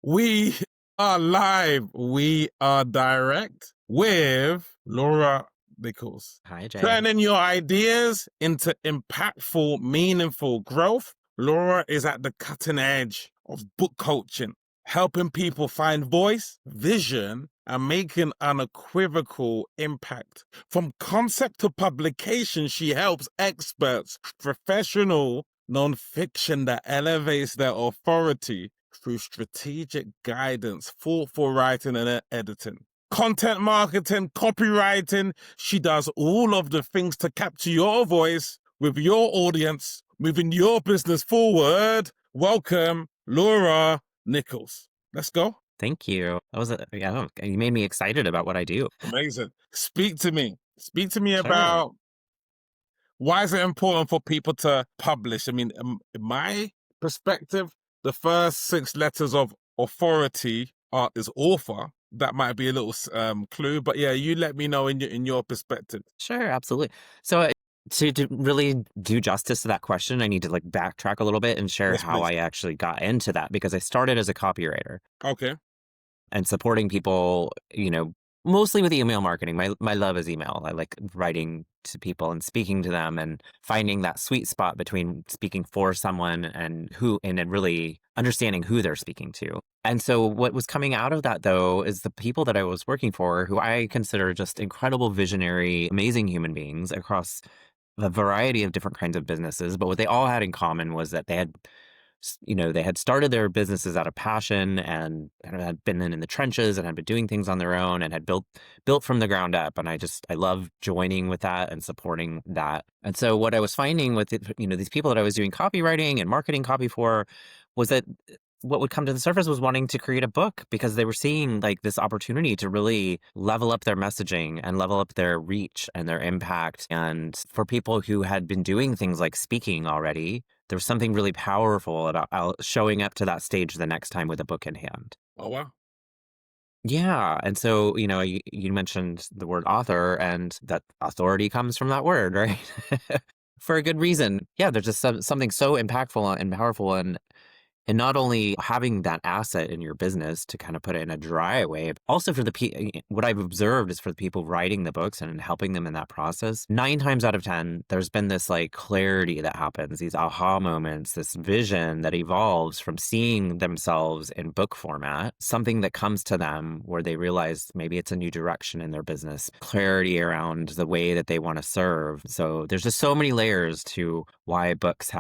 We are live. We are direct with Laura Nicholls. Hi, Jay. Turning your ideas into impactful, meaningful growth. Laura is at the cutting edge of book coaching, helping people find voice, vision, and make an unequivocal impact. From concept to publication, she helps experts, professional nonfiction that elevates their authority through strategic guidance, thoughtful writing, and editing. Content marketing, copywriting. She does all of the things to capture your voice with your audience, moving your business forward. Welcome, Laura Nicholls. Let's go. Thank you. You made me excited about what I do. Amazing. Speak to me. Speak to me Sure. about why is it important for people to publish? I mean, in my perspective, the first 6 letters of authority is author. That might be a little clue, but yeah, you let me know in your perspective. Sure, absolutely. So to really do justice to that question, I need to backtrack a little bit and share Yes, how please. I actually got into that, because I started as a copywriter Okay. and supporting people, mostly with email marketing. My love is email. I like writing to people and speaking to them and finding that sweet spot between speaking for someone and then really understanding who they're speaking to. And so what was coming out of that, though, is the people that I was working for, who I consider just incredible, visionary, amazing human beings across a variety of different kinds of businesses. But what they all had in common was that they had started their businesses out of passion and had been in the trenches and had been doing things on their own and had built from the ground up. And I love joining with that and supporting that. And so what I was finding with these people that I was doing copywriting and marketing copy for was that what would come to the surface was wanting to create a book, because they were seeing this opportunity to really level up their messaging and level up their reach and their impact. And for people who had been doing things like speaking already, there was something really powerful about showing up to that stage the next time with a book in hand. Oh, wow. Yeah. And so, you mentioned the word author, and that authority comes from that word, right? For a good reason. Yeah, there's just something so impactful and powerful, and not only having that asset in your business to kind of put it in a dry way, but also for what I've observed is for the people writing the books and helping them in that process. 9 times out of 10, there's been this clarity that happens, these aha moments, this vision that evolves from seeing themselves in book format, something that comes to them where they realize maybe it's a new direction in their business, clarity around the way that they want to serve. So there's just so many layers to why books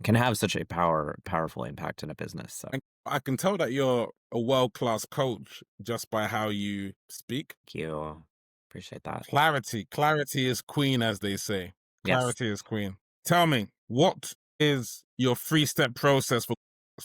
can have such a powerful impact in a business. So I can tell that you're a world-class coach just by how you speak. thank you. Appreciate that. Clarity is queen, as they say. Yes. Clarity is queen. Tell me, what is your 3-step process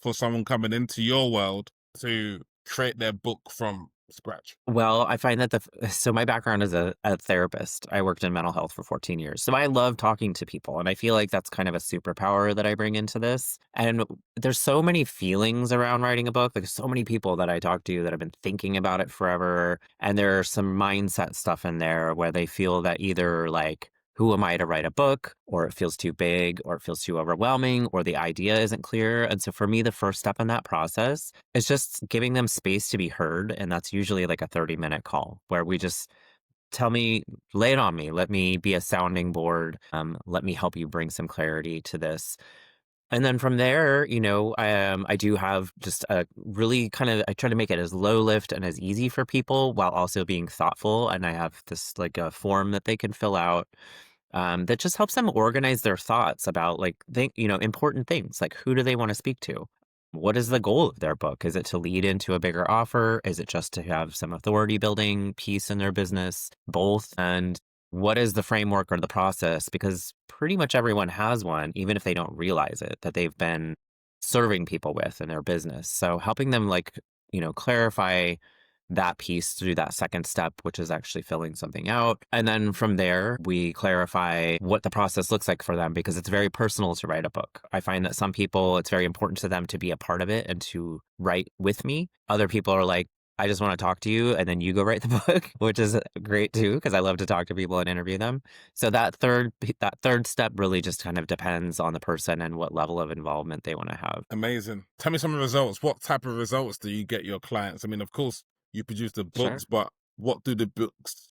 for someone coming into your world to create their book from scratch? Well, I find that so my background is a therapist. I worked in mental health for 14 years. So I love talking to people. And I feel like that's kind of a superpower that I bring into this. And there's so many feelings around writing a book. There's so many people that I talk to that have been thinking about it forever. And there's some mindset stuff in there where they feel that either who am I to write a book, or it feels too big, or it feels too overwhelming, or the idea isn't clear. And so for me, the first step in that process is just giving them space to be heard. And that's usually a 30-minute call where we just lay it on me. Let me be a sounding board. Let me help you bring some clarity to this. And then from there, I do have just a really I try to make it as low lift and as easy for people while also being thoughtful. And I have this a form that they can fill out that just helps them organize their thoughts about important things, like who do they want to speak to? What is the goal of their book? Is it to lead into a bigger offer? Is it just to have some authority building piece in their business? Both. And what is the framework or the process? Because pretty much everyone has one, even if they don't realize it, that they've been serving people with in their business. So helping them clarify that piece through that second step, which is actually filling something out. And then from there, we clarify what the process looks like for them, because it's very personal to write a book. I find that some people, it's very important to them to be a part of it and to write with me. Other people are like, I just want to talk to you, and then you go write the book, which is great too, because I love to talk to people and interview them. So that third step really just kind of depends on the person and what level of involvement they want to have. Amazing. Tell me some of the results. What type of results do you get your clients? I mean, of course, you produce the Sure. books, but what do the books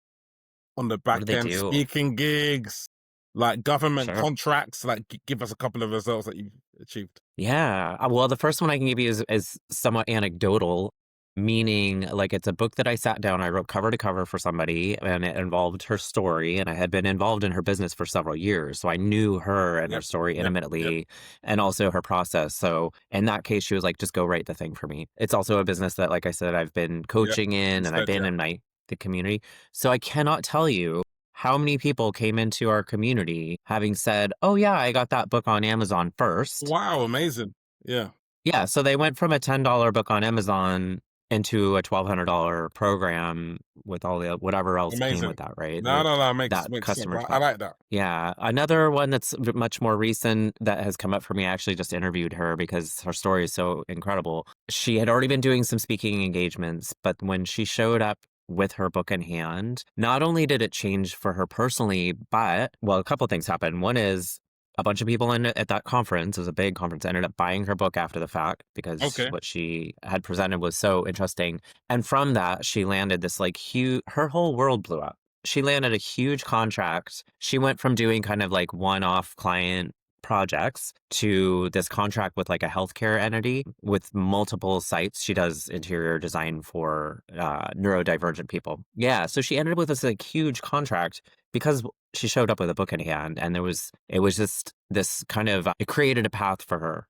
on the What do back they end? do? Speaking gigs, like government Sure. contracts, like give us a couple of results that you've achieved. Yeah. Well, the first one I can give you is somewhat anecdotal, meaning like it's a book that I sat down, I wrote cover to cover for somebody, and it involved her story. And I had been involved in her business for several years. So I knew her and her Yep. story Yep. Yep. intimately and also her process. So in that case, she was like, just go write the thing for me. It's also a business that, like I said, I've been Yep. coaching You in and I've said, been yeah. in the community. So I cannot tell you how many people came into our community having said, oh, yeah, I got that book on Amazon first. Wow, amazing. Yeah. Yeah, so they went from a $10 book on Amazon into a $1,200 program with all the whatever else came Amazing. with that, right? No, no, no, That makes sense. customer I trust. like that. Yeah, another one that's much more recent that has come up for me, I actually just interviewed her because her story is so incredible. She had already been doing some speaking engagements, but when she showed up with her book in hand, not only did it change for her personally, but, well, a couple things happened. One is a bunch of people at that conference, it was a big conference, ended up buying her book after the fact because Okay. what she had presented was so interesting. And from that, she landed this like huge, her whole world blew up. She landed a huge contract. She went from doing kind of like one-off client projects to this contract with like a healthcare entity with multiple sites. She does interior design for neurodivergent people. Yeah, so she ended up with this like huge contract because she showed up with a book in hand, and it was just this kind of it created a path for her.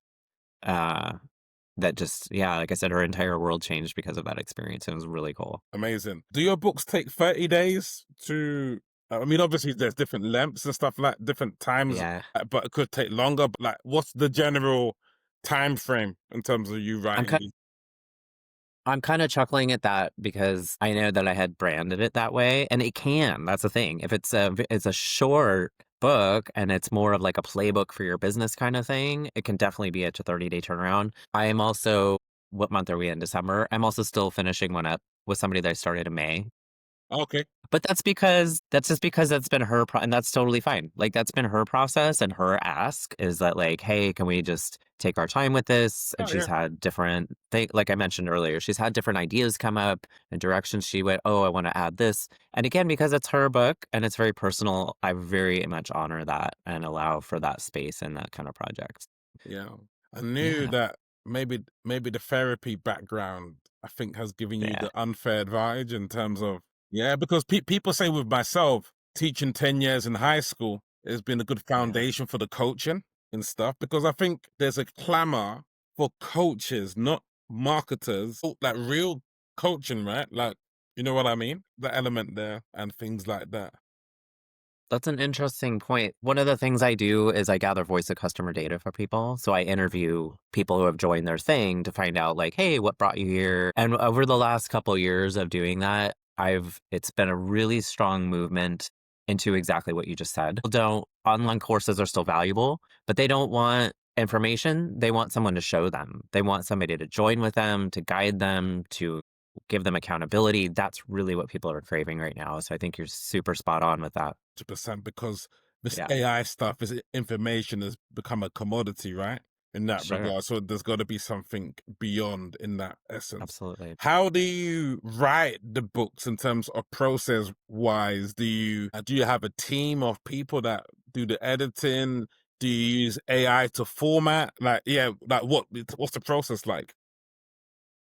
That just, yeah, like I said, her entire world changed because of that experience. It was really cool. Amazing. Do your books take 30 days to I mean, obviously there's different lengths and stuff like different times, Yeah. but it could take longer. But like, what's the general time frame in terms of you I'm writing? kind I'm kinda chuckling at that because I know that I had branded it that way, and it can, that's the thing. If it's a short book and it's more of like a playbook for your business kinda thing, it can definitely be a 30-day turnaround. I am also what month are we in? December? I'm also still finishing one up with somebody that I started in May. Okay. But that's just because that's been her and that's totally fine. Like, that's been her process and her ask is that, like, "Hey, can we just take our time with this?" And Oh she's yeah. had different like I mentioned earlier, she's had different ideas come up and directions she went, "Oh, I wanna add this." And again, because it's her book and it's very personal, I very much honor that and allow for that space and that kind of project. Yeah. I knew Yeah, that maybe the therapy background I think has given you yeah, the unfair advantage in terms of yeah, because people say with myself teaching 10 years in high school has been a good yeah. foundation for the coaching and stuff because I think there's a clamor for coaches, not marketers, like real coaching, right? Like, you know what I mean? The element there and things like that. That's an interesting point. One of the things I do is I gather voice of customer data for people. So I interview people who have joined their thing to find out like, hey, what brought you here? And over the last couple years of doing that, it's been a really strong movement into exactly what you just said. People don't online courses are still valuable, but they don't want information. They want someone to show them. They want somebody to join with them, to guide them, to give them accountability. That's really what people are craving right now. So I think you're super spot on with that. 100% because this Yeah, AI stuff, this information has become a commodity, right? In that sure. regard. So there's got to be something beyond in that essence. Absolutely. How do you write the books in terms of process wise? Do you have a team of people that do the editing? Do you use AI to format? Like, yeah, like what's the process like?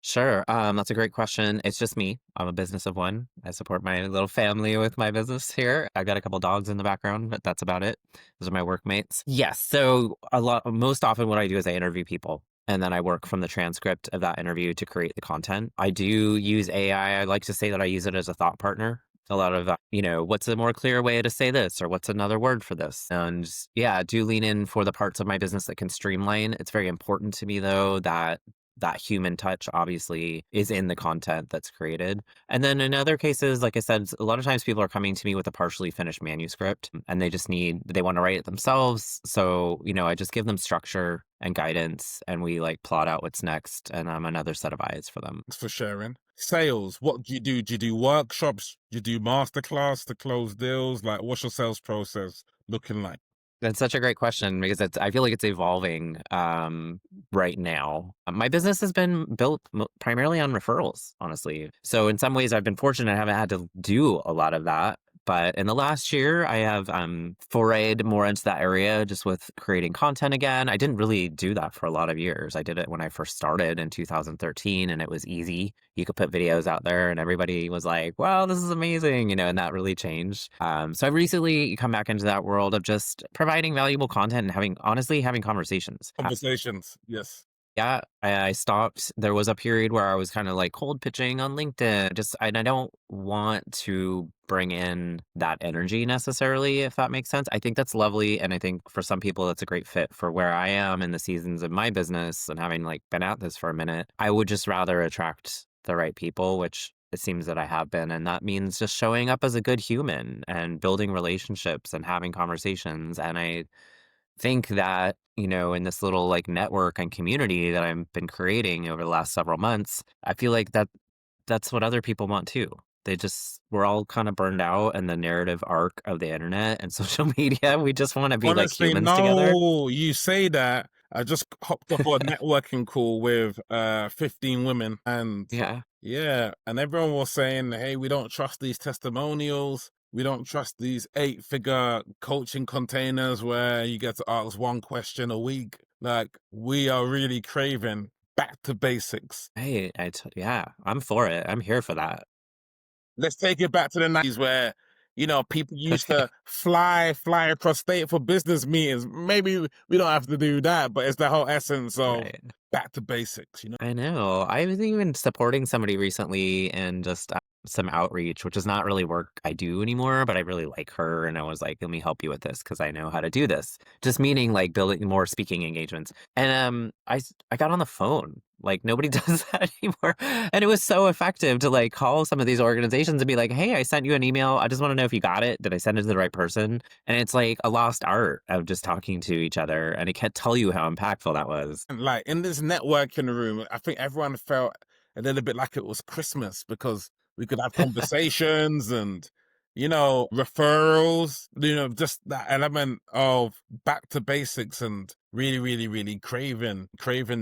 Sure. That's a great question. It's just me. I'm a business of one. I support my little family with my business here. I've got a couple dogs in the background, but that's about it. Those are my workmates. Yes. So most often what I do is I interview people and then I work from the transcript of that interview to create the content. I do use AI. I like to say that I use it as a thought partner. A lot of, what's a more clear way to say this or what's another word for this? And yeah, do lean in for the parts of my business that can streamline. It's very important to me though that that human touch obviously is in the content that's created. And then in other cases, like I said, a lot of times people are coming to me with a partially finished manuscript and they want to write it themselves. So, I just give them structure and guidance and we like plot out what's next and I'm another set of eyes for them. Thanks for sharing. Sales, what do you do? Do you do workshops? Do you do masterclass to close deals? Like, what's your sales process looking like? That's such a great question because I feel like it's evolving right now. My business has been built primarily on referrals, honestly. So in some ways, I've been fortunate. I haven't had to do a lot of that. But in the last year, I have forayed more into that area just with creating content again. I didn't really do that for a lot of years. I did it when I first started in 2013, and it was easy. You could put videos out there, and everybody was like, wow, this is amazing, and that really changed. So I've recently come back into that world of just providing valuable content and honestly, having conversations. Conversations, yes. Yeah, I stopped. There was a period where I was kind of like cold pitching on LinkedIn. And I don't want to bring in that energy necessarily, if that makes sense. I think that's lovely. And I think for some people, that's a great fit for where I am in the seasons of my business and having like been at this for a minute. I would just rather attract the right people, which it seems that I have been. And that means just showing up as a good human and building relationships and having conversations. And I think that, in this little like network and community that I've been creating over the last several months, I feel like that's what other people want too. We're all kind of burned out in the narrative arc of the internet and social media. We just want to be like Honestly, humans together. no, you say that. I just hopped off a networking call with 15 women, and Yeah. yeah, and everyone was saying, hey, we don't trust these testimonials. We don't trust these 8-figure coaching containers where you get to ask one question a week. Like, we are really craving back to basics. Hey, yeah, I'm for it. I'm here for that. Let's take it back to the 90s where, people used Okay. to fly across state for business meetings. Maybe we don't have to do that, but it's the whole essence of Right. back to basics. I know. I was even supporting somebody recently and just some outreach, which is not really work I do anymore, but I really like her. And I was like, let me help you with this because I know how to do this. Just meaning like building more speaking engagements. And I got on the phone. Like nobody does that anymore. And it was so effective to like call some of these organizations and be like, hey, I sent you an email. I just want to know if you got it. Did I send it to the right person? And it's like a lost art of just talking to each other. And I can't tell you how impactful that was. And like in this networking room, I think everyone felt a little bit like it was Christmas because we could have conversations and, referrals, just that element of back to basics and really, really, really craving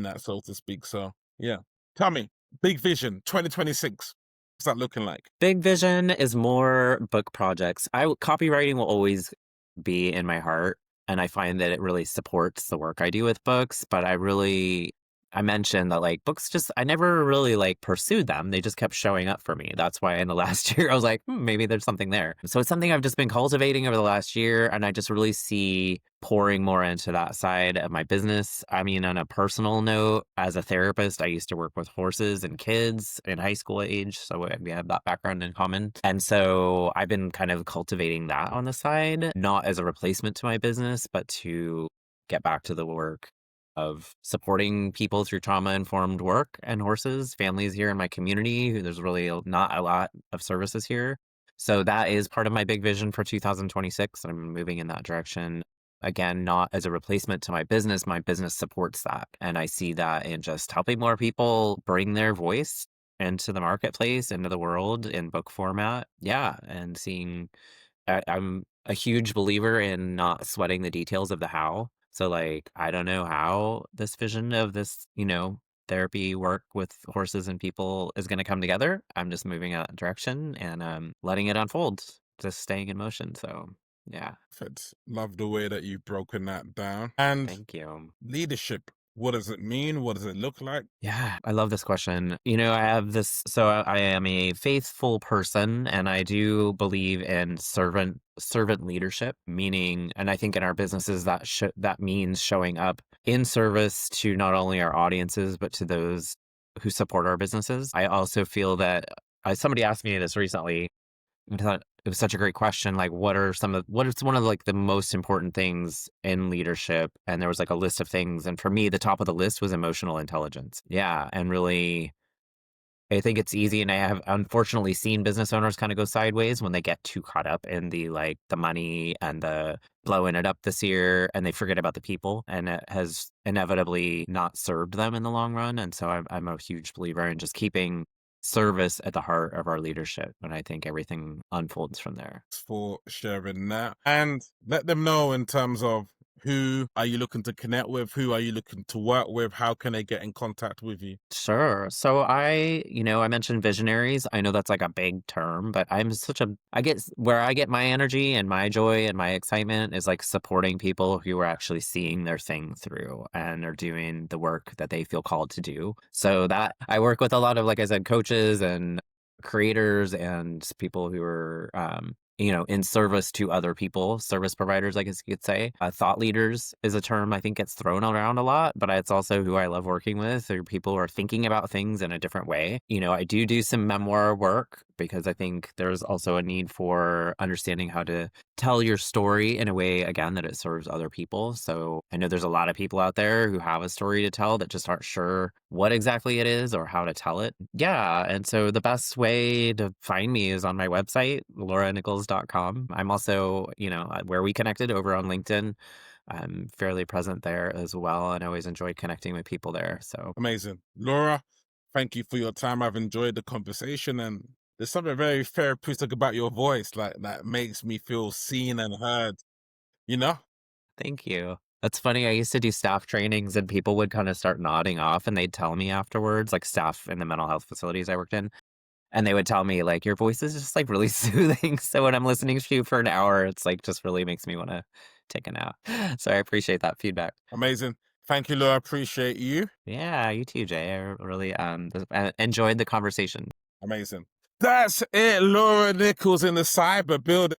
that, so to speak. So yeah. Tell me, big vision, 2026. What's that looking like? Big vision is more book projects. Copywriting will always be in my heart, and I find that it really supports the work I do with books, but I mentioned that like books I never really like pursued them. They just kept showing up for me. That's why in the last year I was like, maybe there's something there. So it's something I've just been cultivating over the last year, and I just really see pouring more into that side of my business. I mean, on a personal note, as a therapist, I used to work with horses and kids in high school age. So we have that background in common. And so I've been kind of cultivating that on the side, not as a replacement to my business, but to get back to the work of supporting people through trauma-informed work and horses, families here in my community. There's really not a lot of services here. So that is part of my big vision for 2026. I'm moving in that direction. Again, not as a replacement to my business. My business supports that. And I see that in just helping more people bring their voice into the marketplace, into the world in book format. Yeah. And I'm a huge believer in not sweating the details of the how. So, like, I don't know how this vision of this, therapy work with horses and people is going to come together. I'm just moving in that direction and letting it unfold, just staying in motion. So, yeah. Perfect. Love the way that you've broken that down. And Thank you. leadership, what does it mean? What does it look like? Yeah, I love this question. I have this, so I am a faithful person and I do believe in servant leadership, meaning, and I think in our businesses that means showing up in service to not only our audiences, but to those who support our businesses. I also feel that somebody asked me this recently. I thought it was such a great question. Like, what is one of like the most important things in leadership? And there was like a list of things. And for me, the top of the list was emotional intelligence. Yeah. And really, I think it's easy, and I have unfortunately seen business owners kind of go sideways when they get too caught up in the like the money and the blowing it up this year, and they forget about the people, and it has inevitably not served them in the long run. And so I'm a huge believer in just keeping service at the heart of our leadership, and I think everything unfolds from there. For sharing that. And let them know in terms of who are you looking to connect with? Who are you looking to work with? How can they get in contact with you? Sure. So I mentioned visionaries. I know that's like a big term, but I get where I get my energy and my joy and my excitement is like supporting people who are actually seeing their thing through and are doing the work that they feel called to do. So that I work with a lot of, like I said, coaches and creators and people who are, in service to other people, service providers, I guess you could say. Thought leaders is a term I think gets thrown around a lot, but it's also who I love working with, or people who are thinking about things in a different way. I do some memoir work because I think there's also a need for understanding how to tell your story in a way, again, that it serves other people. So I know there's a lot of people out there who have a story to tell that just aren't sure what exactly it is or how to tell it. Yeah. And so the best way to find me is on my website, lauranichols.com. I'm also, where we connected over on LinkedIn. I'm fairly present there as well, and I always enjoy connecting with people there. So Amazing. Laura, thank you for your time. I've enjoyed the conversation, and there's something very therapeutic about your voice, like that makes me feel seen and heard, you know? thank you. That's funny. I used to do staff trainings, and people would kind of start nodding off, and they'd tell me afterwards, like staff in the mental health facilities I worked in. And they would tell me, like, "Your voice is just, like, really soothing." So when I'm listening to you for an hour, it's, like, just really makes me wanna take a nap. So I appreciate that feedback. Amazing. Thank you, Laura. Appreciate you. Yeah, you too, Jay. I really, enjoyed the conversation. Amazing. That's it, Laura Nichols in the cyber building.